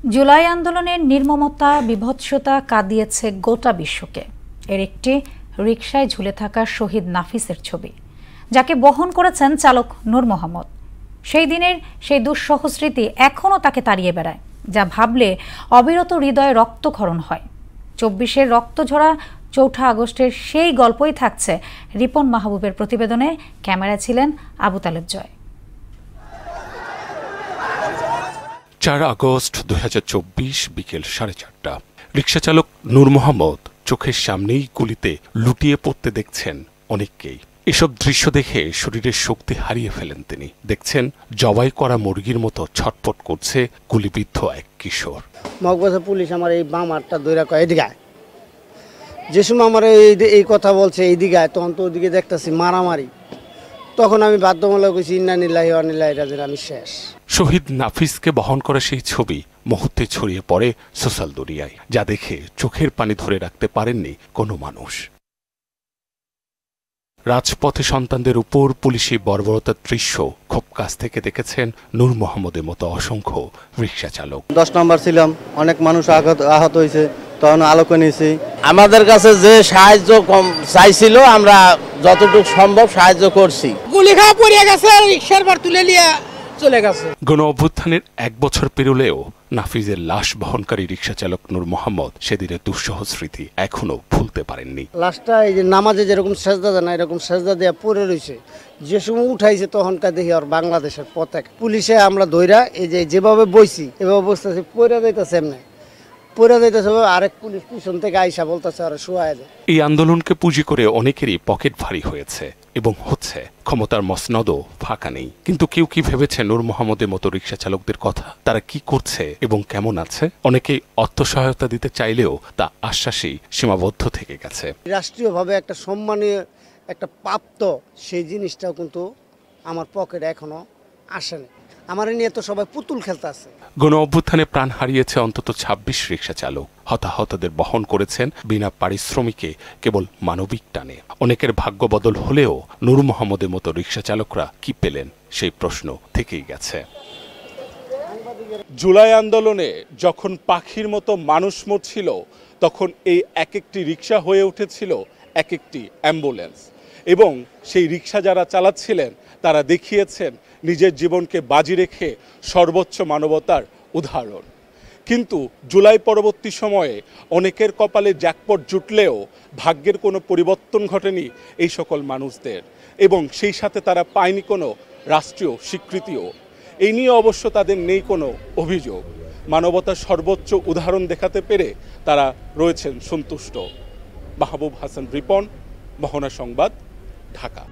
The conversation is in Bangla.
জুলাই আন্দোলনের নির্মমতা বিভৎসতা কাঁদিয়েছে গোটা বিশ্বকে। এর একটি রিকশায় ঝুলে থাকা শহীদ নাফিসের ছবি, যাকে বহন করেছেন চালক নূর মোহাম্মদ। সেই দিনের সেই দুঃসহ স্মৃতি এখনও তাকে তাড়িয়ে বেড়ায়, যা ভাবলে অবিরত হৃদয়ে রক্তক্ষরণ হয়। 24-এর রক্তঝরা 4 আগস্টের সেই গল্পই থাকছে রিপন মাহবুবের প্রতিবেদনে। ক্যামেরায় ছিলেন আবু তালেব জয়। 4 আগস্ট 2024 বিকেল 4:30। রিকশাচালক নূর মোহাম্মদ চোখের সামনেই গুলিতে লুটিয়ে পড়তে দেখছেন অনেককেই। এসব দৃশ্য দেখে শরীরের শক্তি হারিয়ে ফেলেন তিনি। দেখছেন জবাই করা মুরগির মতো ছটফট করছে গুলিবিদ্ধ এক কিশোর। মগবাজা পুলিশ আমার এই বাম হাতটা ধরে কয় এদিকে আয়। যে সময় আমার এই কথা বলছে এইদিকে আয়, তখন তো ওদিকে দেখতেছি মারামারি। তখন আমি বাধ্যমূলক কইছি ইন্না লিল্লাহি ওয়া ইন্না ইলাইহি রাজিউন, আমি শেষ। শহীদ নাফিসকে বহন করা সেই ছবি মুহূর্তে ছড়িয়ে পড়ে সোশ্যাল দুনিয়ায়, যা দেখে চোখের পানি ধরে রাখতে পারেননি কোনো মানুষ। রাজপথে সন্তানদের উপর পুলিশি বর্বরতার দৃশ্য খুব কাছ থেকে দেখেছেন নূর মোহাম্মদের মতো অসংখ্য রিকশা চালক। 10 নম্বর ছিলাম, অনেক মানুষ আহত হয়েছে, তখন আলোকে নিয়েছি। আমাদের কাছে যে সাহায্য চাইছিল আমরা যতটুকু সম্ভব সাহায্য করছি। গুলি খাওয়া পড়ে গেছে, রিকশার বার তুলে নিয়ে চলে গেছে। গণ অভ্যুত্থানের 1 বছর পেরোলেও নাফিজের লাশ বহনকারী রিকশা চালক নূর মোহাম্মদ সেদিনের দুঃসহ স্মৃতি এখনো ভুলতে পারেননি। লাশটা এই যে নামাজে যেরকম সেজদা দেয় না, এরকম সেজদা দেয়া পড়ে রয়েছে। যে সময় উঠাইছে তখনকার দেখি আর বাংলাদেশের পতাকা। পুলিশে আমরা ধইরা এই যে যেভাবে বইছি এভাবে বসতেছি, পড়ে যাইতেছে এমনি পড়ে যাইতেছে। আরেক পুলিশ পিছন থেকে আইসা বলতেছে আর শোয়া যায়। এই আন্দোলনকে পুঁজি করে অনেকেরই পকেট ভারী হয়েছে এবং হচ্ছে। ক্ষমতার মসনদও ফাঁকা নেই। কিন্তু কেউ কি ভেবেছে নূর মোহাম্মদের মতো রিকশা চালকদের কথা? তারা কি করছে এবং কেমন আছে? অনেকেই অর্থ সহায়তা দিতে চাইলেও তা আশ্বাসেই সীমাবদ্ধ থেকে গেছে। রাষ্ট্রীয়ভাবে একটা সম্মানীয় একটা প্রাপ্ত সেই জিনিসটাও কিন্তু আমার পকেটে এখনো আসেনি। আমার নিয়ে তো সবাই পুতুল খেলতে আছে। গণ অভ্যুত্থানে প্রাণ হারিয়েছে অন্তত 26 রিকশা চালক। হতাহতদের বহন করেছেন বিনা পারিশ্রমিকে, কেবল মানবিক টানে। অনেকের ভাগ্য বদল হলেও নূর মোহাম্মদের মতো রিকশা চালকরা কি পেলেন সেই প্রশ্ন থেকেই গেছে। জুলাই আন্দোলনে যখন পাখির মতো মানুষ মরছিল, তখন এই এক একটি রিকশা হয়ে উঠেছিল এক একটি অ্যাম্বুলেন্স। এবং সেই রিকশা যারা চালাচ্ছিলেন তারা দেখিয়েছেন নিজের জীবনকে বাজি রেখে সর্বোচ্চ মানবতার উদাহরণ। কিন্তু জুলাই পরবর্তী সময়ে অনেকের কপালে জ্যাকপট জুটলেও ভাগ্যের কোনো পরিবর্তন ঘটেনি এই সকল মানুষদের, এবং সেই সাথে তারা পায়নি কোনো রাষ্ট্রীয় স্বীকৃতিও। এই নিয়ে অবশ্য তাদের নেই কোনো অভিযোগ। মানবতার সর্বোচ্চ উদাহরণ দেখাতে পেরে তারা রয়েছেন সন্তুষ্ট। মাহবুব হাসান, রিপন, মোহনা সংবাদ, ঢাকা।